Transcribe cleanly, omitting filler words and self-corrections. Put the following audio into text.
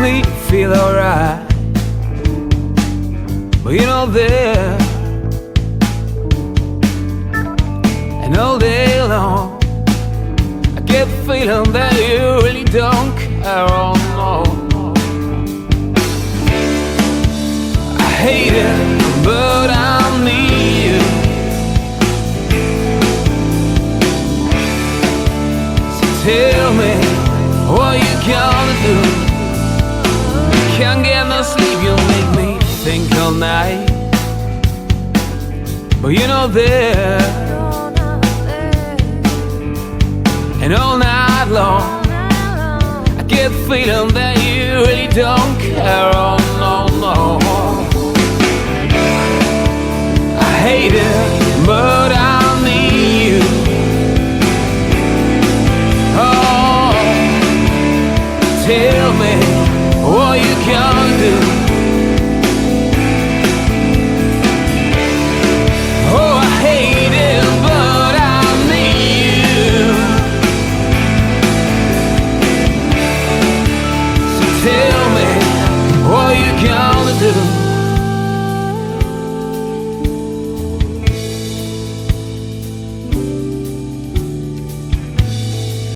me feel alright. But you're not there, and all day long I get the feeling that you really don't care. Oh no, I hate it, but I need you. So tell me what you gonna do. Can't get no sleep, you make me think all night. But you're not there, and all night long I get the feeling that you really don't care. Oh